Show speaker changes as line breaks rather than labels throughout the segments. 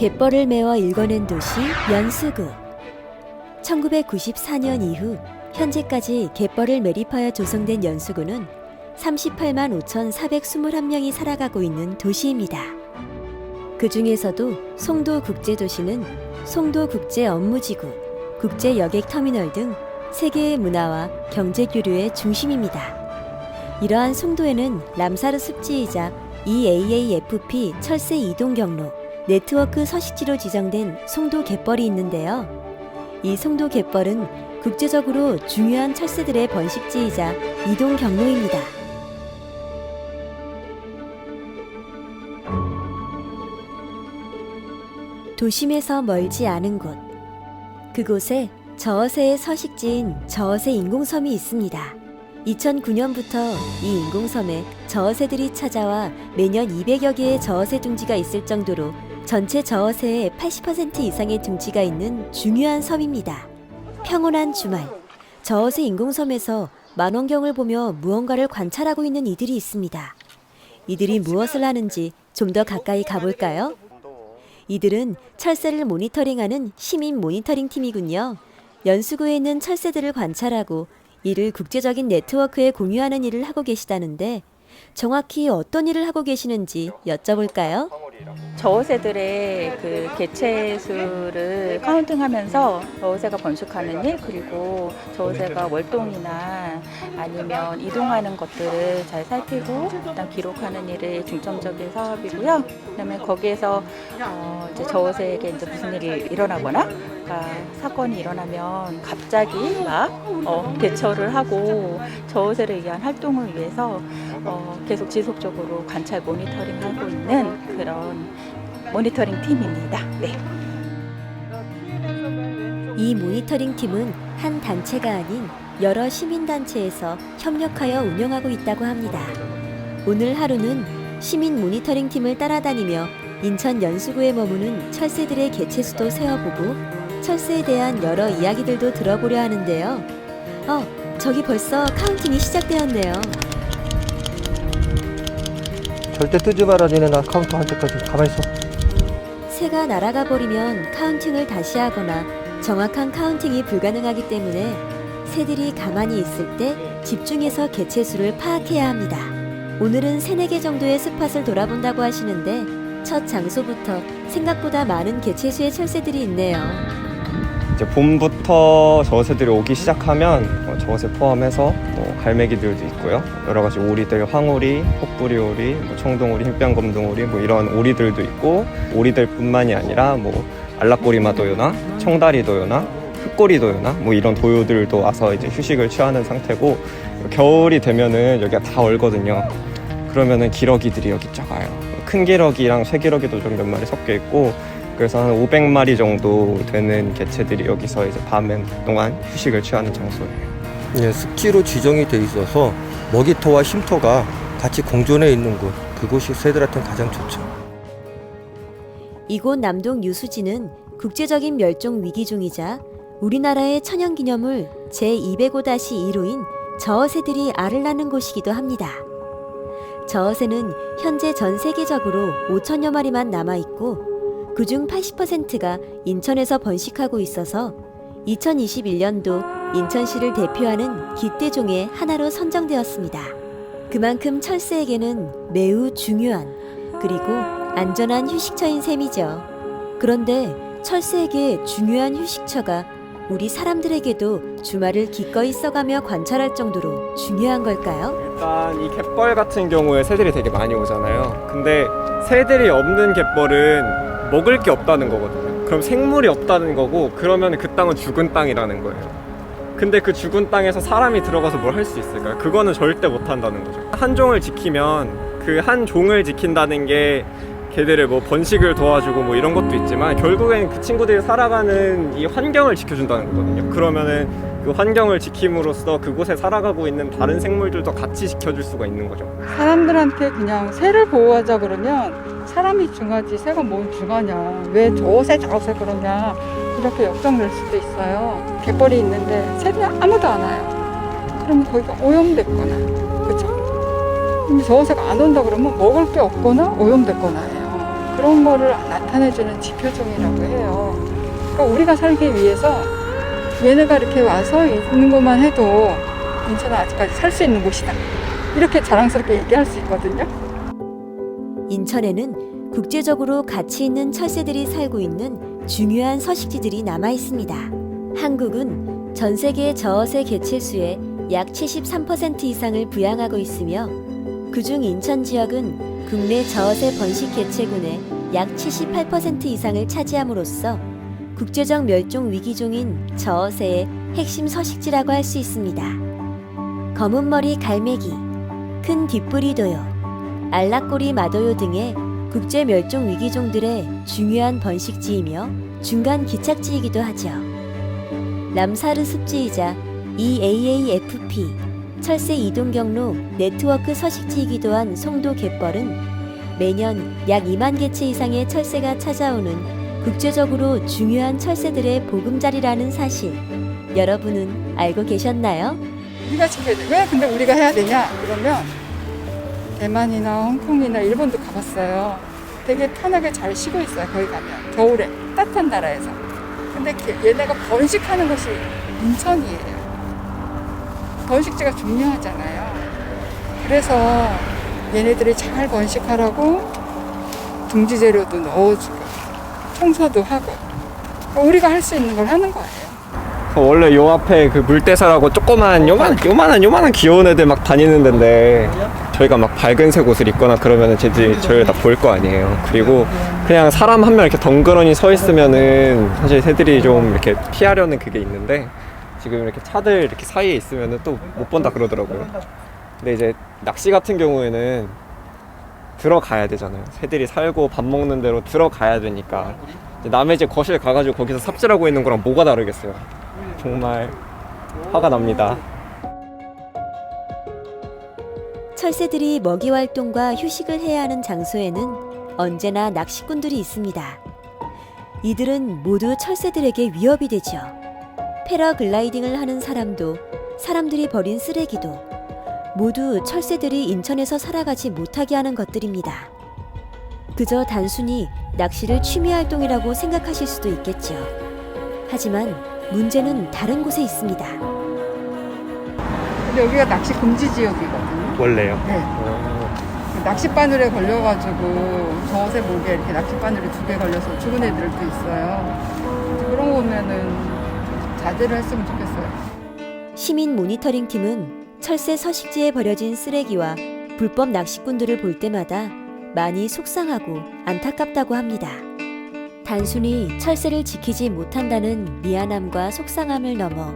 갯벌을 메워 일궈낸 도시 연수구. 1994년 이후 현재까지 갯벌을 매립하여 조성된 연수구는 38만 5,421명이 살아가고 있는 도시입니다. 그 중에서도 송도국제도시는 송도국제업무지구, 국제여객터미널 등 세계의 문화와 경제교류의 중심입니다. 이러한 송도에는 람사르 습지이자 EAAFP 철새 이동 경로, 네트워크 서식지로 지정된 송도 갯벌이 있는데요. 이 송도 갯벌은 국제적으로 중요한 철새들의 번식지이자 이동 경로입니다. 도심에서 멀지 않은 곳, 그곳에 저어새의 서식지인 저어새 인공섬이 있습니다. 2009년부터 이 인공섬에 저어새들이 찾아와 매년 200여 개의 저어새 둥지가 있을 정도로 전체 저어새의 80% 이상의 둥지가 있는 중요한 섬입니다. 평온한 주말, 저어새 인공섬에서 만원경을 보며 무언가를 관찰하고 있는 이들이 있습니다. 이들이 무엇을 하는지 좀 더 가까이 가볼까요? 이들은 철새를 모니터링하는 시민 모니터링 팀이군요. 연수구에 있는 철새들을 관찰하고 이를 국제적인 네트워크에 공유하는 일을 하고 계시다는데 정확히 어떤 일을 하고 계시는지 여쭤볼까요?
저어새들의 그 개체 수를 카운팅하면서 저어새가 번식하는 일, 그리고 저어새가 월동이나 아니면 이동하는 것들을 잘 살피고 일단 기록하는 일이 중점적인 사업이고요. 그다음에 거기에서 이제 저어새에게 이제 무슨 일이 일어나거나 사건이 일어나면 갑자기 막 대처를 하고 저어새를 위한 활동을 위해서 계속 지속적으로 관찰 모니터링하고 있는 그런 모니터링 팀입니다. 네.
이 모니터링 팀은 한 단체가 아닌 여러 시민단체에서 협력하여 운영하고 있다고 합니다. 오늘 하루는 시민 모니터링 팀을 따라다니며 인천 연수구에 머무는 철새들의 개체수도 세어보고 철새에 대한 여러 이야기들도 들어보려 하는데요. 저기 벌써 카운팅이 시작되었네요.
절대 뜨지 마라. 니네 나 카운트 할 때까지 가만히 있어.
새가 날아가 버리면 카운팅을 다시 하거나 정확한 카운팅이 불가능하기 때문에 새들이 가만히 있을 때 집중해서 개체수를 파악해야 합니다. 오늘은 3-4개 정도의 스팟을 돌아본다고 하시는데 첫 장소부터 생각보다 많은 개체수의 철새들이 있네요.
이제 봄부터 저어새들이 오기 시작하면 저어새 포함해서 갈매기들도 있고요. 여러 가지 오리들, 황오리, 혹부리오리, 청동오리, 흰뺨검둥오리 이런 오리들도 있고, 오리들뿐만이 아니라 알락꼬리마도요나 청다리도요나 흑꼬리도요나 이런 도요들도 와서 이제 휴식을 취하는 상태고, 겨울이 되면은 여기가 다 얼거든요. 그러면은 기러기들이 여기 쫙 와요. 큰 기러기랑 쇠기러기도 좀 몇 마리 섞여 있고, 그래서 한 500마리 정도 되는 개체들이 여기서 이제 밤에 동안 휴식을 취하는 장소예요.
예, 습지로 지정이 돼 있어서 먹이터와 쉼터가 같이 공존해 있는 곳, 그곳이 새들한테는 가장 좋죠.
이곳 남동 유수지는 국제적인 멸종 위기종이자 우리나라의 천연기념물 제205-2로인 저어새들이 알을 낳는 곳이기도 합니다. 저어새는 현재 전 세계적으로 5천여 마리만 남아있고 그중 80%가 인천에서 번식하고 있어서 2021년도 인천시를 대표하는 기대종의 하나로 선정되었습니다. 그만큼 철새에게는 매우 중요한 그리고 안전한 휴식처인 셈이죠. 그런데 철새에게 중요한 휴식처가 우리 사람들에게도 주말을 기꺼이 써가며 관찰할 정도로 중요한 걸까요?
일단 이 갯벌 같은 경우에 새들이 되게 많이 오잖아요. 근데 새들이 없는 갯벌은 먹을 게 없다는 거거든요. 그럼 생물이 없다는 거고, 그러면 그 땅은 죽은 땅이라는 거예요. 근데 그 죽은 땅에서 사람이 들어가서 뭘 할 수 있을까요? 그거는 절대 못 한다는 거죠. 한 종을 지키면 그 한 종을 지킨다는 게 걔들의 번식을 도와주고 이런 것도 있지만, 결국엔 그 친구들이 살아가는 이 환경을 지켜준다는 거거든요. 그러면은 그 그 환경을 지킴으로써 그곳에 살아가고 있는 다른 생물들도 같이 지켜줄 수가 있는 거죠.
사람들한테 그냥 새를 보호하자 그러면 사람이 중하지 새가 뭘 중하냐, 왜 저새 그러냐 이렇게 역정될 수도 있어요. 갯벌이 있는데 새들이 아무도 안 와요. 그러면 거기가 오염됐거나, 그렇죠? 근데 저새가 안 온다 그러면 먹을 게 없거나 오염됐거나 해요. 그런 거를 나타내주는 지표종이라고 해요. 그러니까 우리가 살기 위해서 얘네가 이렇게 와서 있는 것만 해도 인천은 아직까지 살 수 있는 곳이다, 이렇게 자랑스럽게 얘기할 수 있거든요.
인천에는 국제적으로 가치 있는 철새들이 살고 있는 중요한 서식지들이 남아 있습니다. 한국은 전 세계 저어새 개체수의 약 73% 이상을 부양하고 있으며 그중 인천 지역은 국내 저어새 번식 개체군의 약 78% 이상을 차지함으로써 국제적 멸종 위기종인 저어새의 핵심 서식지라고 할 수 있습니다. 검은머리 갈매기, 큰 뒷부리 도요, 알락꼬리 마도요 등의 국제 멸종 위기종들의 중요한 번식지이며 중간 기착지이기도 하죠. 람사르 습지이자 EAAFP 철새 이동 경로 네트워크 서식지이기도 한 송도 갯벌은 매년 약 2만 개체 이상의 철새가 찾아오는 국제적으로 중요한 철새들의 보금자리라는 사실, 여러분은 알고 계셨나요?
우리가 지켜야 돼. 왜 근데 우리가 해야 되냐? 그러면 대만이나 홍콩이나 일본도 가봤어요. 되게 편하게 잘 쉬고 있어요. 거기 가면 겨울에 따뜻한 나라에서. 근데 얘네가 번식하는 곳이 인천이에요. 번식지가 중요하잖아요. 그래서 얘네들이 잘 번식하라고 둥지 재료도 넣어주고 청소도 하고 우리가 할 수 있는 걸 하는 거예요.
원래 요 앞에 그 물대사라고 조그만 요만한 귀여운 애들 막 다니는 데인데 저희가 막 밝은색 옷을 입거나 그러면은 저희가 다 보일 거 아니에요. 그리고 그냥 사람 한 명 이렇게 덩그러니 서 있으면은 사실 새들이 좀 이렇게 피하려는 그게 있는데 지금 이렇게 차들 이렇게 사이에 있으면은 또 못 본다 그러더라고요. 근데 이제 낚시 같은 경우에는 들어가야 되잖아요. 새들이 살고 밥 먹는 데로 들어가야 되니까 남의 집 거실 가가지고 거기서 삽질하고 있는 거랑 뭐가 다르겠어요. 정말 화가 납니다.
철새들이 먹이 활동과 휴식을 해야 하는 장소에는 언제나 낚시꾼들이 있습니다. 이들은 모두 철새들에게 위협이 되죠. 패러글라이딩을 하는 사람도, 사람들이 버린 쓰레기도 모두 철새들이 인천에서 살아가지 못하게 하는 것들입니다. 그저 단순히 낚시를 취미 활동이라고 생각하실 수도 있겠죠. 하지만 문제는 다른 곳에 있습니다.
근데 여기가 낚시 금지 지역이거든요.
원래요?
네. 낚싯바늘에 걸려가지고 저새 목에 이렇게 낚싯바늘이 2개 걸려서 죽은 애들도 있어요. 그런 거 보면은 자제를 했으면 좋겠어요.
시민 모니터링 팀은 철새 서식지에 버려진 쓰레기와 불법 낚시꾼들을 볼 때마다 많이 속상하고 안타깝다고 합니다. 단순히 철새를 지키지 못한다는 미안함과 속상함을 넘어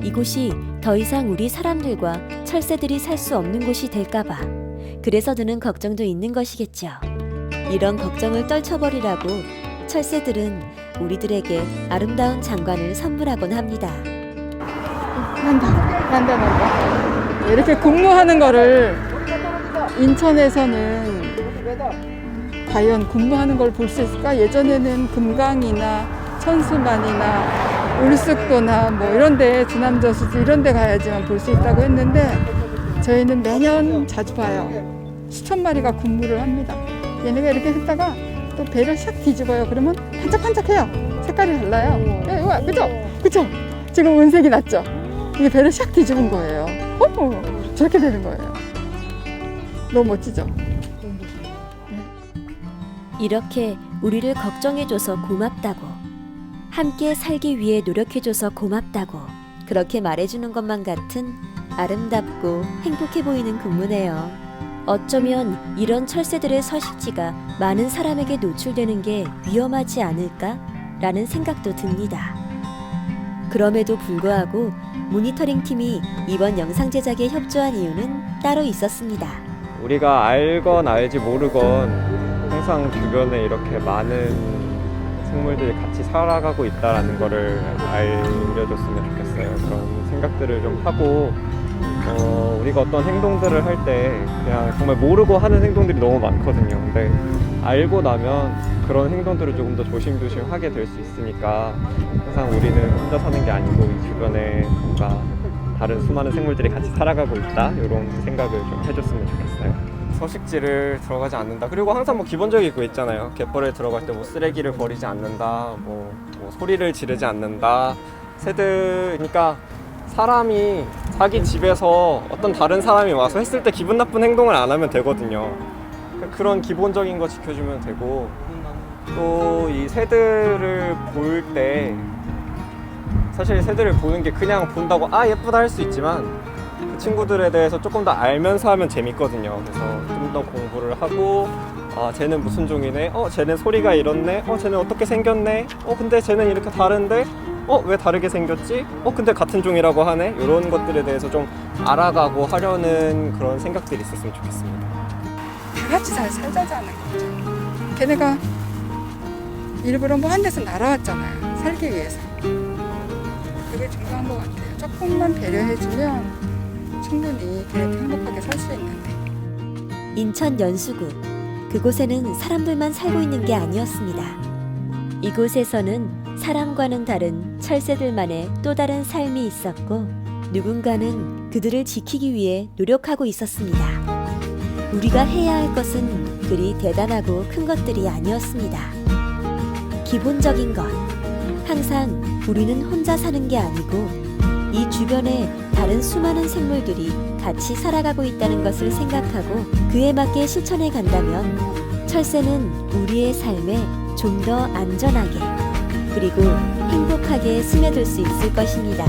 이곳이 더 이상 우리 사람들과 철새들이 살 수 없는 곳이 될까봐 그래서 드는 걱정도 있는 것이겠죠. 이런 걱정을 떨쳐버리라고 철새들은 우리들에게 아름다운 장관을 선물하곤 합니다.
난다. 이렇게 근무하는 거를 인천에서는 과연 근무하는 걸 볼 수 있을까? 예전에는 금강이나 천수만이나 울숙도나 뭐 이런데 주남저수지 이런데 가야지만 볼 수 있다고 했는데 저희는 매년 자주 봐요. 수천 마리가 근무를 합니다. 얘네가 이렇게 했다가 또 배를 샥 뒤집어요. 그러면 반짝반짝해요. 색깔이 달라요. 그죠? 그죠? 지금 은색이 났죠? 이게 배를 샥 뒤집은 거예요. 저렇게 되는 거예요. 너무 멋지죠?
이렇게 우리를 걱정해줘서 고맙다고, 함께 살기 위해 노력해줘서 고맙다고 그렇게 말해주는 것만 같은 아름답고 행복해 보이는 근무네요. 어쩌면 이런 철새들의 서식지가 많은 사람에게 노출되는 게 위험하지 않을까라는 생각도 듭니다. 그럼에도 불구하고 모니터링 팀이 이번 영상 제작에 협조한 이유는 따로 있었습니다.
우리가 알건 알지 모르건 항상 주변에 이렇게 많은 생물들이 같이 살아가고 있다는 거를 알려줬으면 좋겠어요. 좋겠어요. 그런 생각들을 좀 하고 우리가 어떤 행동들을 할 때 그냥 정말 모르고 하는 행동들이 너무 많거든요. 근데 알고 나면 그런 행동들을 조금 더 조심조심 하게 될 수 있으니까 항상 우리는 혼자 사는 게 아니고 이 주변에 뭔가 다른 수많은 생물들이 같이 살아가고 있다, 이런 생각을 좀 해줬으면 좋겠어요. 서식지를 들어가지 않는다. 그리고 항상 뭐 기본적인 거 있잖아요. 갯벌에 들어갈 때 뭐 쓰레기를 버리지 않는다, 뭐 소리를 지르지 않는다. 그러니까 사람이 자기 집에서 어떤 다른 사람이 와서 했을 때 기분 나쁜 행동을 안 하면 되거든요. 그런 기본적인 거 지켜주면 되고, 또 이 새들을 볼 때 사실 새들을 보는 게 그냥 본다고 예쁘다 할 수 있지만 그 친구들에 대해서 조금 더 알면서 하면 재밌거든요. 그래서 좀 더 공부를 하고 쟤는 무슨 종이네, 쟤는 소리가 이렇네, 쟤는 어떻게 생겼네, 근데 쟤는 이렇게 다른데, 왜 다르게 생겼지, 근데 같은 종이라고 하네, 이런 것들에 대해서 좀 알아가고 하려는 그런 생각들이 있었으면 좋겠습니다.
다 같이 잘 살자자는 거죠. 걔네가 일부러 뭐 한 데서 날아왔잖아요. 살기 위해서. 그게 중요한 것 같아요. 조금만 배려해주면 충분히 걔네도 행복하게 살 수 있는데.
인천 연수구. 그곳에는 사람들만 살고 있는 게 아니었습니다. 이곳에서는 사람과는 다른 철새들만의 또 다른 삶이 있었고, 누군가는 그들을 지키기 위해 노력하고 있었습니다. 우리가 해야 할 것은 그리 대단하고 큰 것들이 아니었습니다. 기본적인 것. 항상 우리는 혼자 사는 게 아니고 이 주변에 다른 수많은 생물들이 같이 살아가고 있다는 것을 생각하고 그에 맞게 실천해 간다면 철새는 우리의 삶에 좀 더 안전하게 그리고 행복하게 스며들 수 있을 것입니다.